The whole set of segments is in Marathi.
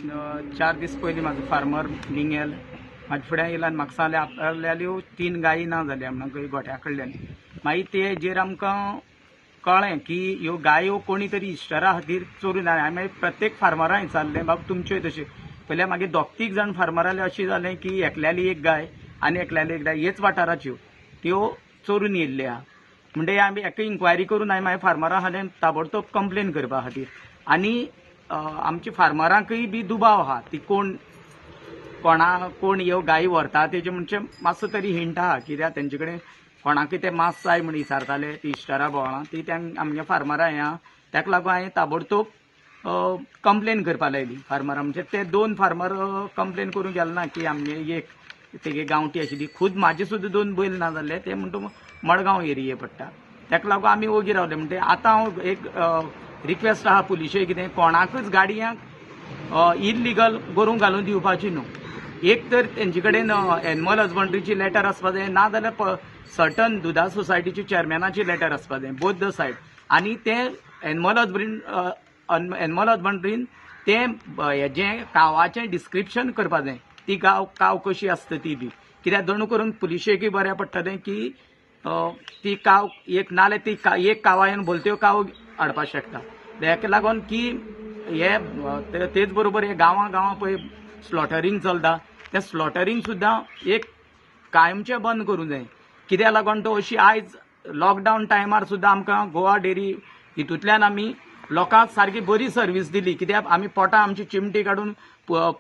4 दीस पयलीं म्हाजो फार्मर लिंगेल म्हाजे फुड्यान येयला आनी म्हाका सांगलें आपल्याल्यो 3 गायी ना जाल्या म्हणून गोठ्या कडल्यान. मागीर तेजेर आमकां कळ्ळें की ह्यो गायो कोणी तरी इश्टरा खातीर चोरून हांवें मागीर प्रत्येक फार्मरांक विचारलें बाबा तुमच्यो तशें. पयल्या मागीर दोग-तीग जाण फार्मराले अशें जालें की एकल्याली एक गाय आनी एकल्याली एक गाय हेच वाठाराच्यो त्यो चोरून येयल्ल्यो आहा. म्हणजे आमी हेका इन्क्वायरी करून हांवें मागीर फार्मरां खातीर ताबडतोब कंप्लेन करपा खातीर आनी आमच्या फार्मरांकय बी दुबाव आहा ती कोण ह्यो गायी व्हरता तेजे म्हणजे मातसो तरी हिंट आहा कित्याक तेंचे कडेन कोणाकय ते मांस जाय म्हण विचारताले ती इश्टारा बोवाळां ती आमच्या फार्मरां हें आहा. ताका लागून हांवें ताबडतोब कंप्लेन करपा लायली फार्मरां. म्हणजे ते 2 फार्मर कंप्लेन करूंक गेले ना की आमगे एक तेगे गांवठी आशिल्ली खुद म्हाजे सुद्दां 2 बैल ना जाल्ले ते म्हणटा मडगांव एरिये पडटा. ताका लागून आमी ओगी रावले. म्हणजे आतां हांव एक रिक्वेस्ट आहा पुलिशे कितें कोणाकूच गाडयांक इल्लीगल गोरूंक घालून दिवपाची न्हू. एक तर तेंचे कडेन एनिमल हजबंड्रीची लेटर आसपा जाय ना जाल्यार सर्टन दुधा सोसायटीची चेअरमॅनाची लेटर आसपा जाय बोथ द सायड. आनी ते एनिमल हजबंड्रीन ते हेजें कावाचें डिस्क्रिप्शन करपा जाय ती काव कशी आसता ती बी कित्याक दोन करून पुलिशेकय बरें पडटलें की ती काव एक नाल्यार ती एक कावायन भलत्यो काव हाडपाक शकता. हेका लागून की हे तेच बरोबर हे गांवां पळय स्लॉटरींग चलता तें स्लॉटरींग सुद्दां एक कायमचें बंद करूंक जाय. कित्याक लागून तो अशी आयज लॉकडावन टायमार सुद्दां आमकां गोवा डेरी हितूंतल्यान आमी लोकांक सारकी बरी सर्वीस दिली कित्याक आमी पोटां आमची चिमटी काडून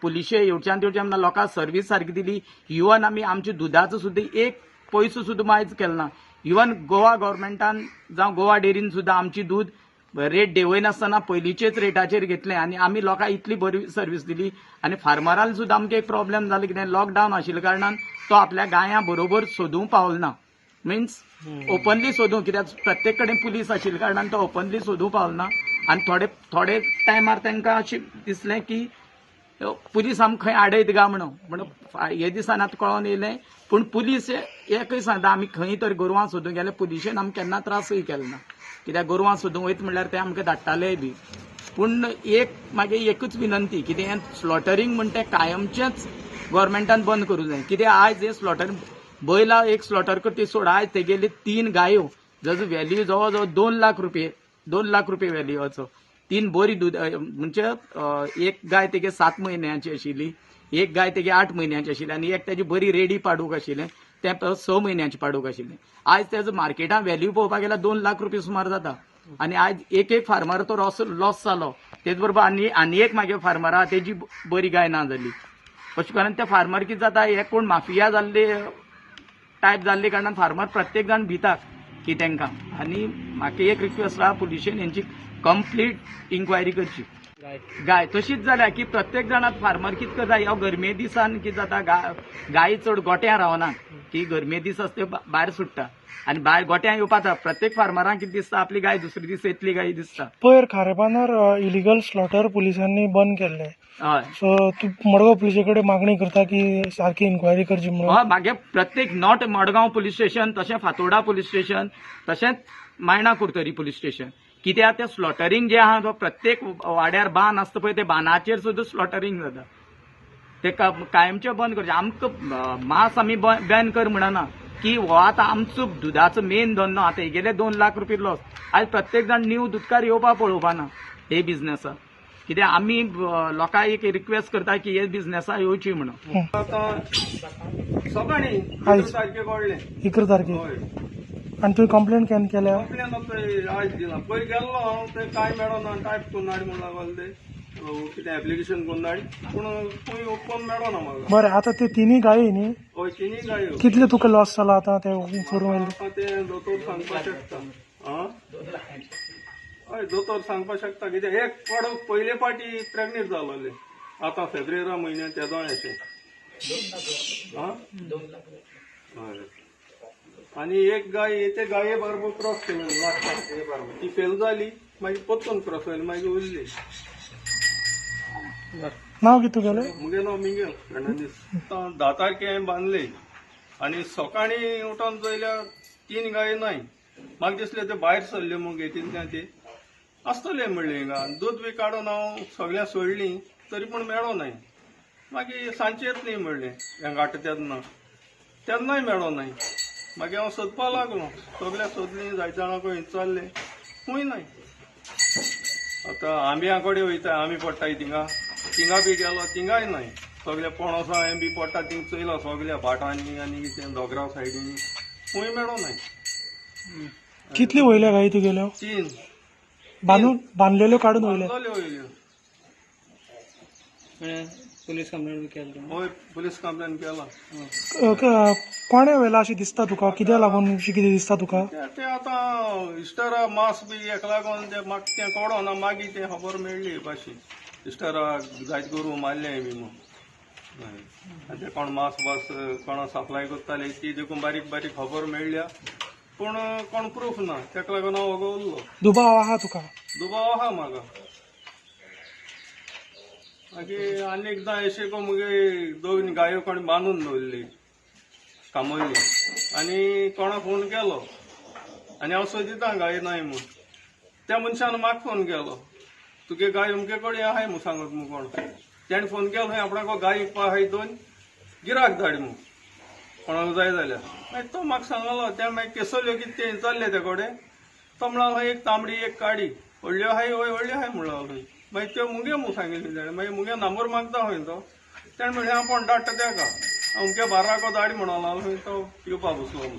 पुलिशे हेवच्यान लोकांक सर्वीस सारकी दिली. इवन आमी आमच्या दुधाचो सुद्दां एक पयसो सुद्दां आयज केलो ना. इवन गोवा गव्हर्मेंटान जावं गोवा डेरीन सुद्दां आमची दूध रेट देंवयनासतना पयलींचेच रेटाचेर घेतलें आनी आमी लोकांक इतली बरी सर्वीस दिली. आनी फार्मरांक सुद्दां आमकां एक प्रॉब्लेम जालो कितें लॉकडावन आशिल्ल्या कारणान तो आपल्या गायां बरोबर सोदूंक पावलो ना. मिन्स ओपनली सोदूंक कित्याक प्रत्येक कडेन पुलीस आशिल्ल्या कारणान तो ओपनली सोदूंक पावलो ना. आनी थोडे टायमार तांकां अशें दिसलें की पुलीस आमकां खंय आडयत गा म्हणून हे दिसान आतां कळोन येयलें. पूण पुलीस एकय सांगता आमी खंय तर गोरवां सोदूंक गेले पुलिशेन आमकां केन्ना त्रासय केलो ना कित्याक गोरवां सोदूंक वयता म्हणल्यार ते आमकां धाडटाले बी. पूण मागीर एकूच विनंती कितें स्लॉटरींग म्हणटा तें कायमचेंच गव्हर्मेंटान बंद करूंक जाय. कित्याक आयज हे स्लॉटर बैला एक स्लॉटर करता सोड आयज तेगेले 3 गायो जाचो व्हॅल्यू जवळ जवळ 2 लाख रुपये व्हॅल्यूचो 3 बरी दूद म्हणजे एक गाय तेगे 7 म्हयन्याची आशिल्ली एक गाय तेगे 8 म्हयन्याची आशिल्ली आनी एक तेजी बरी रेडी पाडूक आशिल्लें तें 6 म्हयन्याची पाडूक आशिल्लें. आयज तेजो मार्केटान व्हॅल्यू पळोवपाक गेल्यार 2 लाख रुपये सुमार जाता. आनी आयज एक फार्मर तो लॉस जालो. तेच बरोबर आनी एक म्हागे फार्मर आहा तेजी बरी गाय ना जाली. अशें करून ते फार्मर कितें जाता हे कोण माफिया जाल्ले टायप जाल्ले कारणान फार्मर प्रत्येक जाण भिता की तांकां. आनी म्हाका एक रिक्वेस्ट आहा पुलिशेन हेंची कंप्लीट इन्क्वायरी करची. गाय तशीच जाल्या की प्रत्येक जाणाक फार्मर कितें करता ह्या गर्मे दिसान कितें जाता गायी चड गोट्यां रावना की गर्मे दीस आसता त्यो भायर सुट्टा आनी भायर गोट्यां येवपाता. प्रत्येक फार्मरांक कितें दिसता आपली गाय दुसरे दीस येतली गाय दिसता. पयर खारेपानार इलिगल स्लॉटर पुलिसांनी बंद केल्ले. हय सो तूं मडगांव पुलिशे कडेन मागणी करता की सारकी इन्क्वायरी करची म्हणून. हय मागे प्रत्येक नॉट मडगांव पुलीस स्टेशन तशें फातोर्डा पुलीस स्टेशन तशेंच मायणा कुर्तरी पुलीस स्टेशन कित्याक तें स्लॉटरींग जें आहा तो प्रत्येक वाड्यार बान आसता पळय ते बानाचेर सुद्दां स्लॉटरींग जाता. ते कायमचें बंद करचें. आमकां मांस आमी बॅन कर म्हणना की हो आतां आमचो दुधाचो मेन धंदो आतां हेगेले 2 लाख रुपये लॉस. आयज प्रत्येक जाण न्यू दुधकार येवपा पळोवपाना हे बिझनेसाक कित्याक आमी लोकांक एक रिक्वेस्ट करता की हे बिझनेसाक येवची म्हणून. सकाळी 11 तारखेक आनी तुवें कंप्लेन केन्ना केल्या. कंप्लेन आयज दिला पयर गेल्लो हांव ते कांय मेळना टायप करून हाड म्हणून लागले ते कितें एप्लिकेशन करून हाड पूण खंय ओपन मेळना म्हाका. बरें आतां ते 3 गायी न्ही हय 3 गायो कितले तुका लॉस जाला आतां ते चोरून व्हेल्ले. आतां ते दोतोर सांगपाक शकता. हय दोतोर सांगपाक शकता कित्याक एक पडो पयले फाटी प्रेग्नेंट जालोले आतां फेब्रुवारी म्हयन्यांत तेदो अशें. हय आनी एक गाय ते गाये बरोबर क्रॉस केली लास्टाक ती फेल जाली मागीर परतून क्रॉस जाली मागीर उरली. नांव कितें तुगेलें. मुगे नांव मिगेल फेर्नांदीस. 10 तारखे हांवें बांदले आनी सकाळीं उठोन चयल्यार 3 गायो नाय. म्हाका दिसलें ते भायर सरल्यो मुगे तितल्यान ते आसतले म्हणलें हिंगा दूद बी काडून हांव सगळ्यां सोडलीं तरी पूण मेळो नाय. मागीर सांजचे येतली म्हणलें हें घाट तेन्नाय मेळो नाय. मागीर हांव सोदपा लागलो, सगळ्या सोदलीं, जायते जाणां खंय चालले, खूंय नाय. आतां आंब्या कडेन वयता, आंबे पडटाय थिंगा बी गेलो, थिंगाय नाय. सगळे पणसां हें बी पडटा थिंग चयलो सगळ्या भाटांनी आनी कितें दोगराव सायडीनी, खूंय मेळो नाय. कितली वयल्या गायी तुगेल्यो 3 बांधलेल्यो काडून वयल्या? वयल्यो. पोलीस कंप्लेंट केली? हय, पुलीस कंप्लेन केला. कोणे व्हेला अशें दिसता तुका? कित्याक लागून अशें कितें दिसता तुका? ते आतां इस्टरा मास बी हेका लागून ते म्हाका तें कळना. मागीर तें खबर मेळ्ळी भाशी इस्टराक जायत गोरू मारले बी म्हणून. आनी ते कोण मास कोणा सप्लाय करताले ती देखून बारीक बारीक खबर मेळ्ळ्या, पूण कोण प्रूफ ना. तेका लागून हांव वोगो उरलो. दुबाव आहा तुका? दुबाव आहा म्हाका. मागीर आनी एकदां अशें को मुगे 2 गायो कोणी बांदून दवरली कामयली, आनी कोणा फोन केलो आनी हांव सोदितां गाय नाय म्हूण. त्या मनशान म्हाका फोन केलो, तुगे गाय अमके कडेन आहाय म्हूण सांगत म्हूण कोण. तेणें फोन केलो, खंय आपणाको गाय विकपा आहाय 2 गिराक धाड म्हूण, कोणाक जाय जाल्यार. मागीर तो म्हाका सांगलो, ते मागीर केसल्यो कितें चालले ते कडेन. तो म्हणलो एक तांबडी एक काडी, व्हडल्यो आहाय? वय व्हडल्यो आहाय म्हणलो. मागीर त्यो मुगे म्हूण सांगिल्ली तेणें. मागीर मुगे नंबर मागता खंय तो. तेणें म्हणलें हांव कोण धाडटा तेका, अमके बाराको धाड म्हणून लागलो. खंय तो येवपा बसलो.